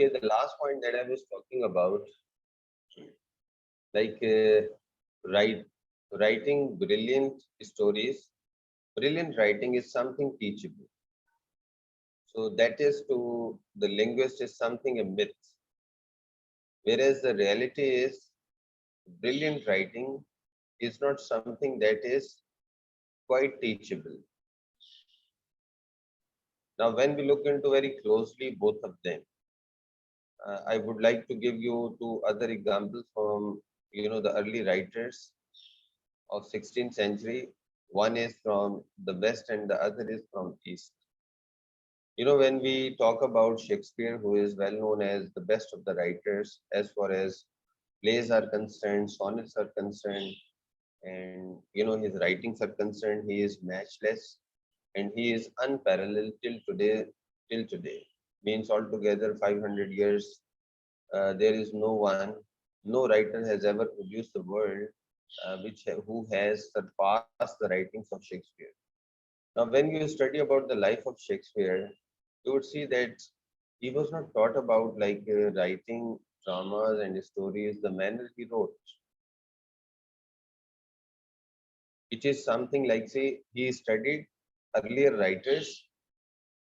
Okay, the last point that I was talking about, like write, writing brilliant stories. Brilliant writing is something teachable. So that is to the linguist is something a myth. Whereas the reality is brilliant writing is not something that is quite teachable. Now, when we look into very closely both of them, I would like to give you two other examples from the early writers of 16th century. One is from the west and the other is from east. When we talk about Shakespeare, who is well known as the best of the writers as far as plays are concerned, sonnets are concerned, and his writings are concerned, he is matchless and he is unparalleled till today. Till today means altogether 500 years. There is no one, no writer has ever produced the world who has surpassed the writings of Shakespeare. Now, when you study about the life of Shakespeare, you would see that he was not taught about like writing dramas and stories. The manner he wrote, it is something like, say, he studied earlier writers,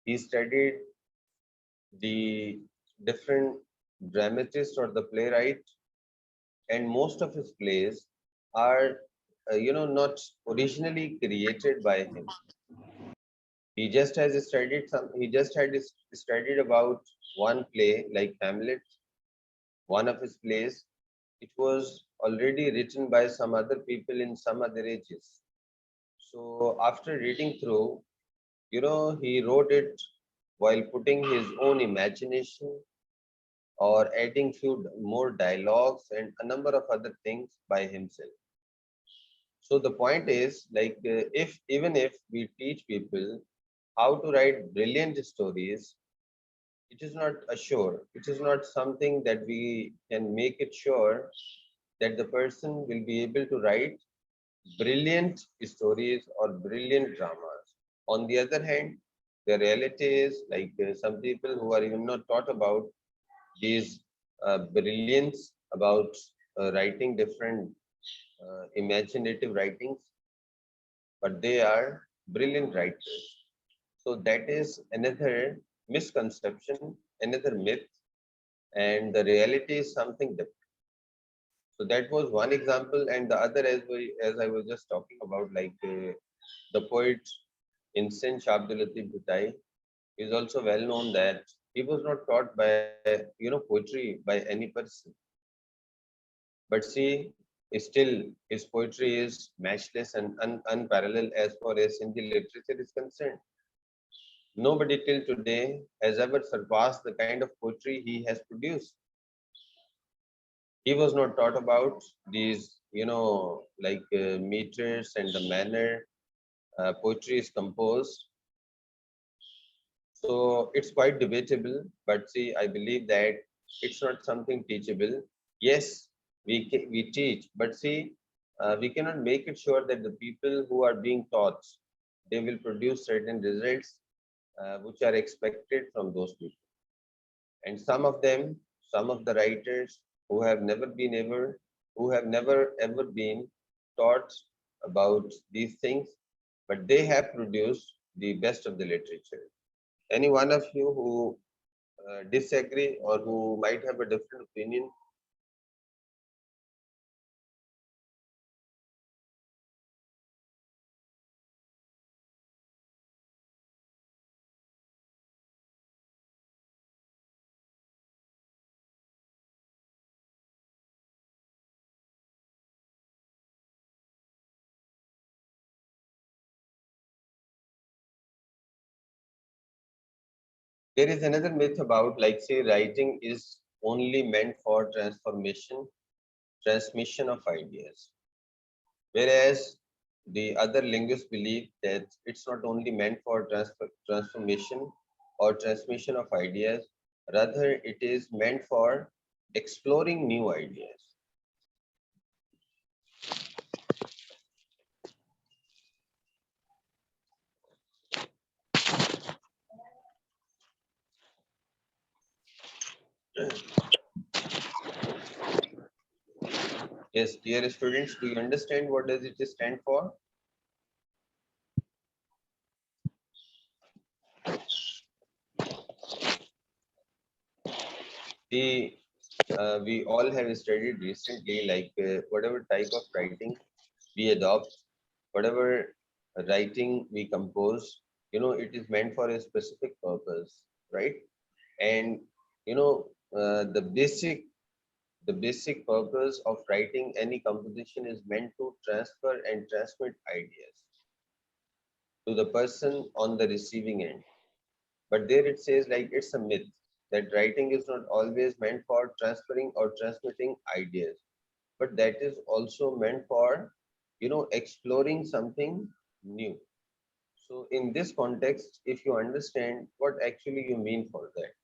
he studied the different dramatist or the playwright, and most of his plays are not originally created by him. He just had studied about one play like Hamlet, one of his plays. It was already written by some other people in some other ages. So after reading through, he wrote it while putting his own imagination or adding few more dialogues and a number of other things by himself. So the point is like if even if we teach people how to write brilliant stories, it is not assured. It is not something that we can make it sure that the person will be able to write brilliant stories or brilliant dramas. On the other hand, the reality is like some people who are even not taught about these brilliance about writing different imaginative writings, but they are brilliant writers. So that is another misconception, another myth, and the reality is something different. So that was one example, and the other, as I was just talking about, like the poet Insen Shabdulatif Bhutai is also well known that he was not taught by poetry by any person, but see, still his poetry is matchless and unparalleled as far as Hindi literature is concerned. Nobody till today has ever surpassed the kind of poetry he has produced. He was not taught about these, like meters and the manner poetry is composed. So it's quite debatable, but see, I believe that it's not something teachable. Yes, we teach, but see, we cannot make it sure that the people who are being taught, they will produce certain results which are expected from those people. And some of the writers who have never ever been taught about these things, but they have produced the best of the literature. Any one of you who disagree or who might have a different opinion? There is another myth about, like, say, writing is only meant for transmission of ideas, whereas the other linguists believe that it's not only meant for transformation or transmission of ideas, rather it is meant for exploring new ideas. Yes, dear students, do you understand what does it stand for? We all have studied recently, like whatever type of writing we adopt, whatever writing we compose, it is meant for a specific purpose, right? And you know, the basic purpose of writing any composition is meant to transfer and transmit ideas to the person on the receiving end. But there it says like it's a myth that writing is not always meant for transferring or transmitting ideas, but that is also meant for, exploring something new. So in this context, if you understand what actually you mean for that,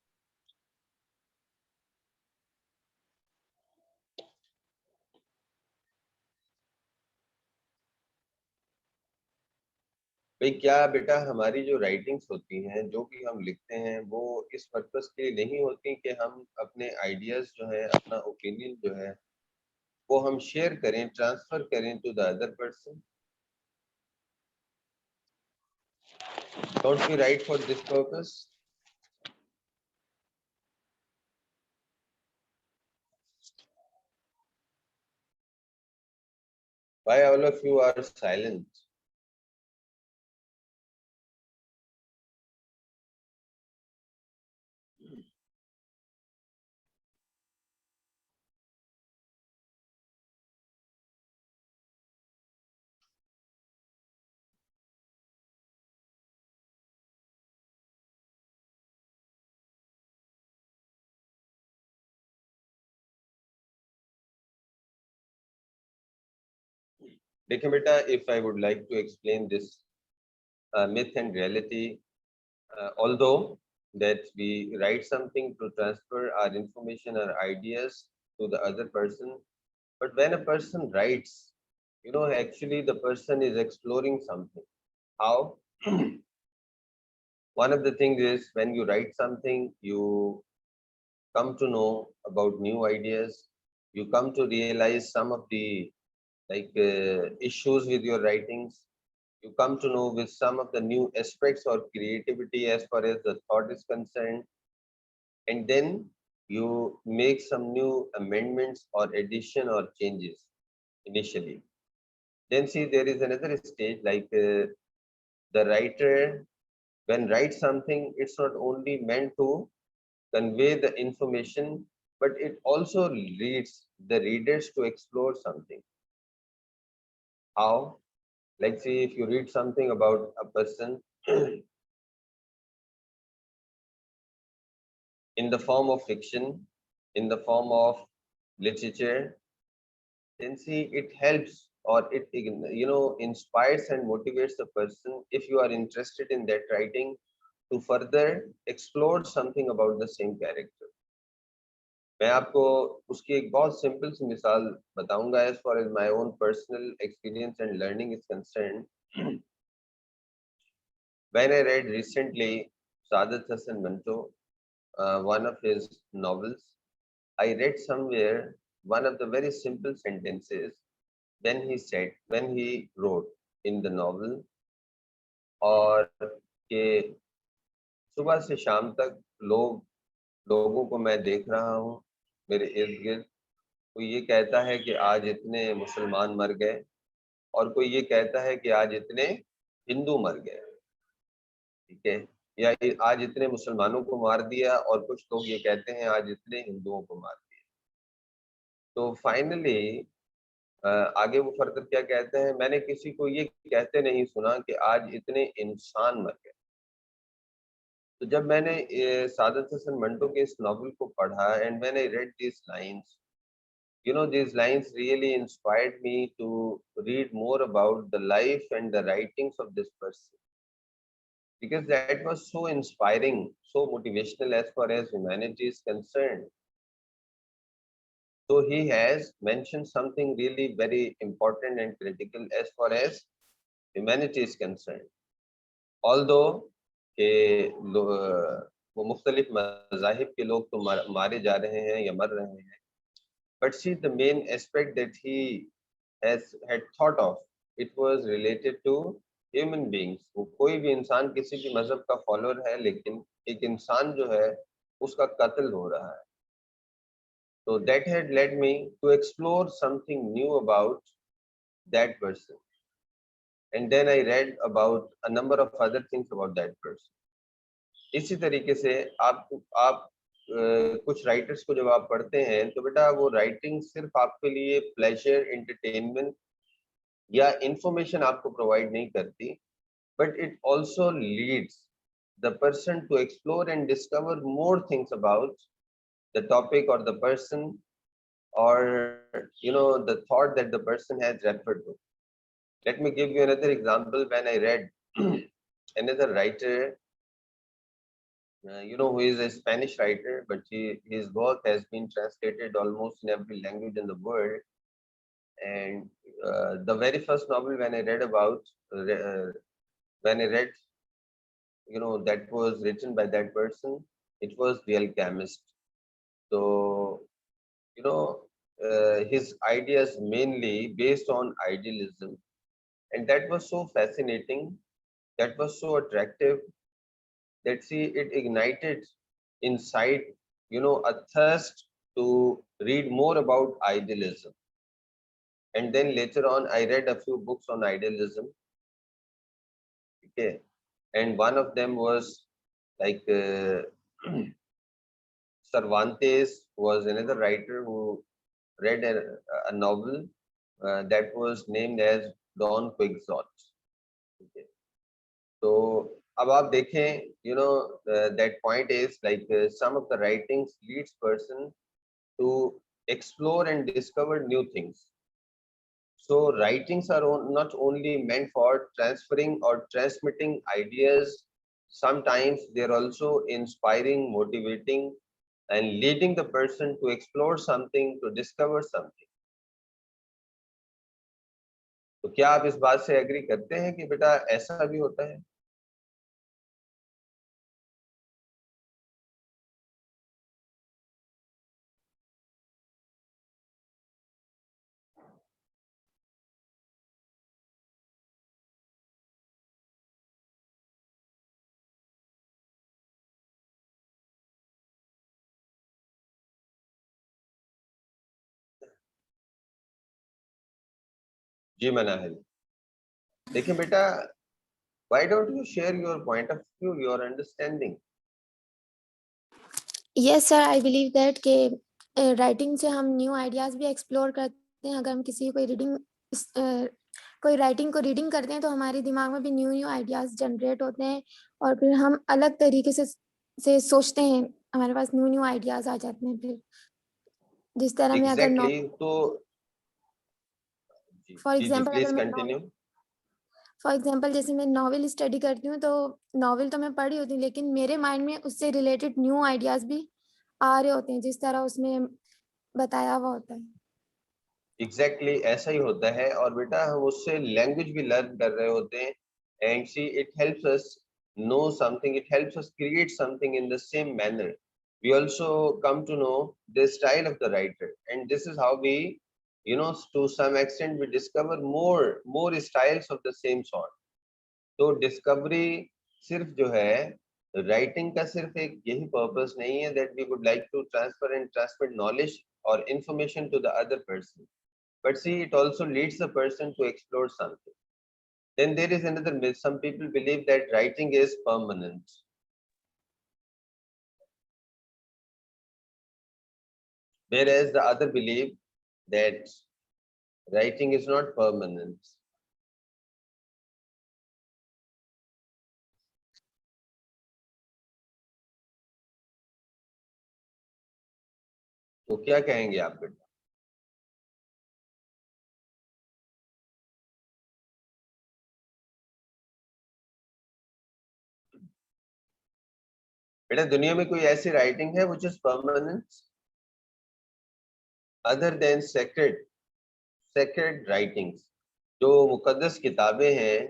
भाई क्या बेटा, हमारी जो writings होती हैं, जो भी हम लिखते हैं, वो इस पर्पस के लिए नहीं होती कि हम अपने आइडियाज जो है, अपना ओपिनियन जो है, वो हम शेयर करें, ट्रांसफर करें to the other person. Don't we write for this purpose? Why all of you are silent? देखिए बेटा, if I would like to explain this myth and reality, although that we write something to transfer our information or ideas to the other person, but when a person writes, actually the person is exploring something. How? One of the things is when you write something, you come to know about new ideas. You come to realize some of the issues with your writings. You come to know with some of the new aspects or creativity as far as the thought is concerned, and then you make some new amendments or addition or changes initially. Then see, there is another stage, like the writer when writes something, it's not only meant to convey the information, but it also leads the readers to explore something. How? Like, see, if you read something about a person in the form of fiction, in the form of literature, then see, it helps or it inspires and motivates the person, if you are interested in that writing, to further explore something about the same character. मैं आपको उसकी एक बहुत simple सी मिसाल बताऊंगा as far as my own personal experience and learning is concerned. When I read recently Saadat Hasan Manto, one of his novels, I read somewhere one of the very simple sentences when he wrote in the novel, और कि सुबह से शाम तक लोगों को मैं देख रहा हूँ मेरे इर्द गिर्द, कोई ये कहता है कि आज इतने मुसलमान मर गए, और कोई ये कहता है कि आज इतने हिंदू मर गए, ठीक है, या आज इतने मुसलमानों को मार दिया, और कुछ लोग ये कहते हैं आज इतने हिंदुओं को मार दिया. तो फाइनली आगे वो फर्दर क्या कहते हैं, मैंने किसी को ये कहते नहीं सुना कि आज इतने इंसान मर गए. तो जब मैंने सादत हसन मंटो के इस नॉवल को पढ़ा, and when I read this lines, these lines really inspired me to read more about the life and the writings of this person, because that was so inspiring, so motivational as far as humanity is concerned. So he has mentioned something really very important and critical as far as humanity is concerned. Although वो मुख्तलिफ मज़ाहिब के लोग तो मारे जा रहे हैं या मर रहे हैं, but see the main aspect that he had thought of, it was related to human beings. वो कोई भी इंसान किसी भी मजहब का फॉलोअर है, लेकिन एक इंसान जो है उसका कत्ल हो रहा है. So that had led me to explore something new about that person. And then I read about a number of other things about that person. इसी तरीके से आप कुछ राइटर्स को जब आप पढ़ते हैं तो बेटा वो राइटिंग सिर्फ आपके लिए प्लेजर, एंटरटेनमेंट या इंफॉर्मेशन आपको प्रोवाइड नहीं करती, but it also leads the person to explore and discover more things about the topic और the person, or the thought that the person has referred to. Let me give you another example. When I read another writer, who is a Spanish writer, but his work has been translated almost in every language in the world. And the very first novel when I read about, when I read, that was written by that person, it was The Alchemist. So, his ideas mainly based on idealism. And that was so fascinating, that was so attractive, that see it ignited inside, a thirst to read more about idealism. And then later on, I read a few books on idealism. Okay. And one of them was like Cervantes was another writer who read a novel that was named as Don Quixote. Okay. So अब आप देखें, that point is like some of the writings leads person to explore and discover new things. So writings are not only meant for transferring or transmitting ideas. Sometimes they're also inspiring, motivating, and leading the person to explore something, to discover something. तो क्या आप इस बात से agree करते हैं कि बेटा ऐसा भी होता है? जी मनाहिल, देखिए बेटा, why don't you share your point of view, your understanding? Yes sir, I believe that के राइटिंग से हम न्यू आइडियाज़ भी एक्सप्लोर करते हैं. अगर हम किसी कोई राइटिंग को रीडिंग करते हैं तो हमारे दिमाग में भी न्यू आइडियाज़ जनरेट होते हैं और फिर हम अलग तरीके से सोचते हैं. हमारे पास न्यू आइडियाज़ आ जाते हैं फिर. जिस तरह मैं अगर Exactly. तो फॉर जी एग्जांपल प्लीज अगर मैं कंटिन्यू. फॉर एग्जांपल जैसे मैं नॉवेल स्टडी करती हूँ तो नॉवेल तो मैं पढ़ी होती हूँ, लेकिन मेरे माइंड में उससे रिलेटेड न्यू आइडियाज़ भी आ रहे होते हैं जिस तरह उसमें बताया हुआ होता है. एग्जैक्टली ऐसा ही होता है. और बेटा हम उससे लैंग्वेज भी लर्न कर रहे होते हैं. And see it helps us know something, it helps us create something in the same manner. We also come to know the style of the writer, and this is how we, to some extent we discover more styles of the same sort. तो discovery सिर्फ जो है writing का सिर्फ एक यही purpose नहीं है that we would like to transfer and transmit knowledge or information to the other person, but see it also leads the person to explore something. Then there is another myth. Some people believe that writing is permanent, whereas the other believe that writing is not permanent. तो क्या कहेंगे आप बेटा? बेटा दुनिया में कोई ऐसी राइटिंग है which is permanent other than sacred writings? जो मुकद्दस किताबें हैं,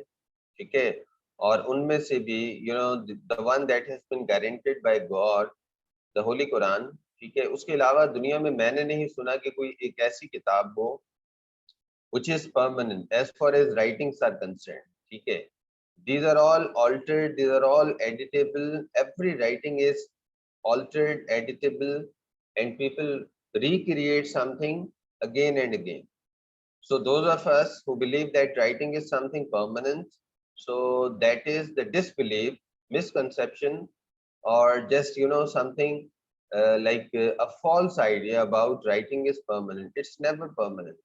ठीक है, और उनमें से भी the one that has been guaranteed by God, the Holy Quran, ठीक है, उसके अलावा दुनिया में मैंने नहीं सुना कि कोई एक ऐसी किताब हो which is permanent as far as writings are concerned, ठीक है. These are all altered, these are all editable, every writing is altered, editable, and people recreate something again and again. So those of us who believe that writing is something permanent, so that is the disbelief, misconception, or just something like a false idea about writing is permanent. It's never permanent.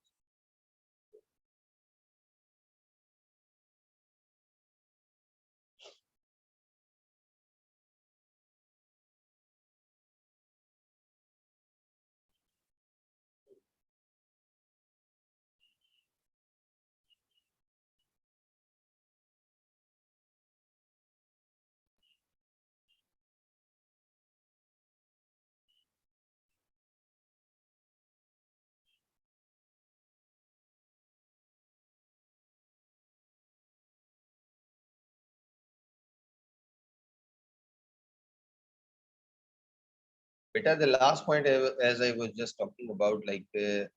Beta, the last point, as I was just talking about, like there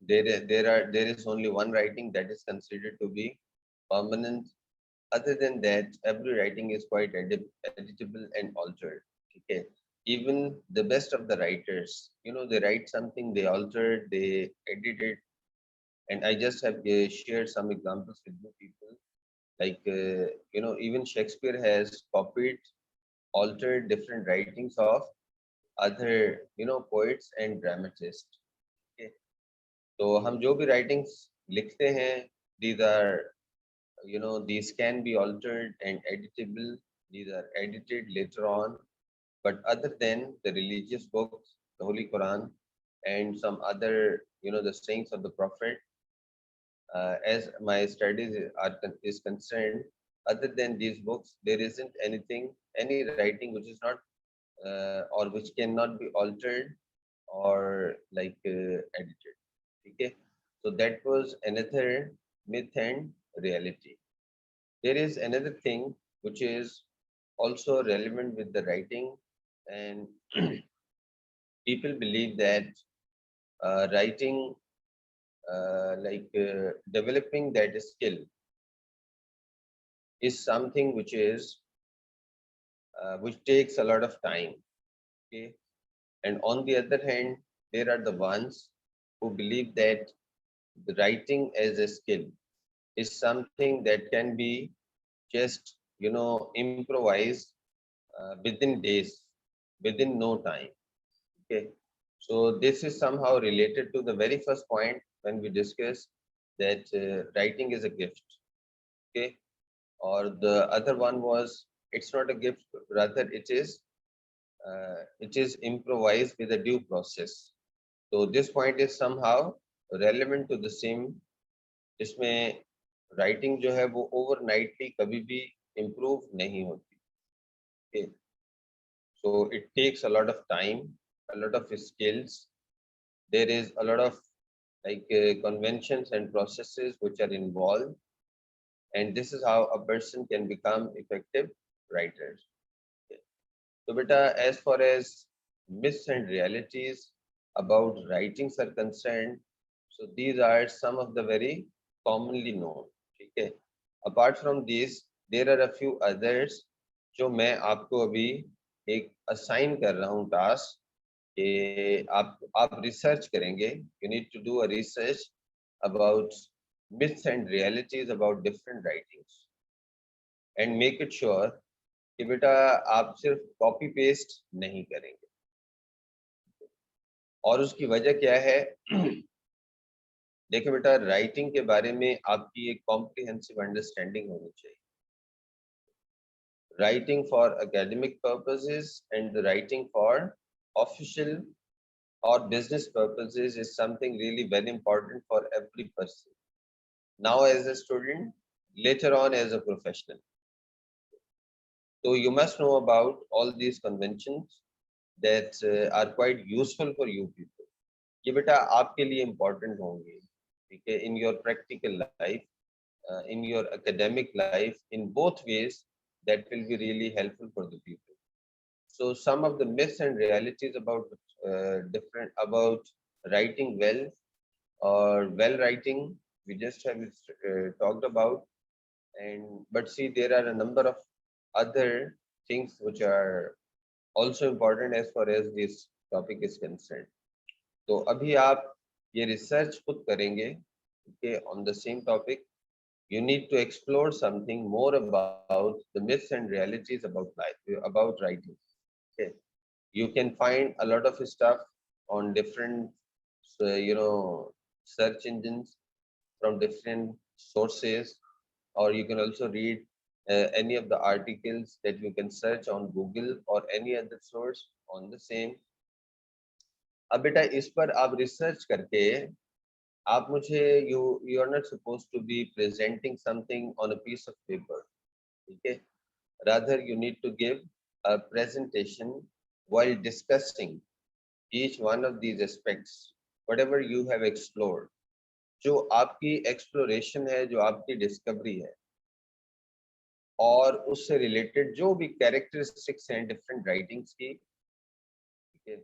is only one writing that is considered to be permanent. Other than that, every writing is quite editable and altered. Okay, even the best of the writers, they write something, they alter it, they edit it, and I just have shared some examples with you people. Like even Shakespeare has copied, altered different writings of other poets and dramatists. Okay, तो हम जो भी writings लिखते हैं, these are these can be altered and editable. These are edited later on. But other than the religious books, the Holy Quran, and some other, the sayings of the Prophet, as my studies is concerned, other than these books, there isn't anything, any writing which is not or which cannot be altered or like edited. Okay, so that was another myth and reality. There is another thing which is also relevant with the writing, and people believe that writing, developing that skill, is something which is which takes a lot of time. Okay, and on the other hand, there are the ones who believe that the writing as a skill is something that can be just improvised within days, within no time. Okay, so this is somehow related to the very first point when we discussed that writing is a gift. Okay, or the other one was it's not a gift, rather it is improvised with a due process. So this point is somehow relevant to the same. इसमें writing जो है वो overnightly कभी भी improve नहीं होती. Okay, so it takes a lot of time, a lot of skills. There is a lot of like conventions and processes which are involved, and this is how a person can become effective writer. So beta, as far as myths and realities about writings are concerned, so these are some of the very commonly known. Okay, apart from these, there are a few others जो मैं आपको अभी एक assign कर रहा हूँ task कि आप research करेंगे. You need to do a research about myths and realities about different writings and make it sure कि बेटा आप सिर्फ कॉपी पेस्ट नहीं करेंगे. और उसकी वजह क्या है? देखिए बेटा, राइटिंग के बारे में आपकी एक कॉम्प्रिहेंसिव अंडरस्टैंडिंग होनी चाहिए. Writing for academic purposes and the writing for official or business purposes is something really very important for every person. Now as a student, later on as a professional. So you must know about all these conventions that are quite useful for you people. ये बेटा आपके लिए important होंगे, ठीक है, in your practical life. in your academic life in both ways, that will be really helpful for the people. So some of the myths and realities about different about writing well or well writing, we just have talked about. And but see, there are a number of other things which are also important as far as this topic is concerned. तो अभी आप ये research खुद करेंगे, okay, on the same topic. You need to explore something more about the myths and realities about life, about writing. Okay, you can find a lot of stuff on different, search engines from different sources, or you can also read any of the articles that you can search on Google or any other source on the same. अब बेटा इस पर आप research करके आप मुझे you are not supposed to be presenting something on a piece of paper, okay? Rather, you need to give a presentation while discussing each one of these aspects, whatever you have explored. जो आपकी exploration है, जो आपकी discovery है, और उससे related जो भी characteristics हैं different writings की, ठीक है,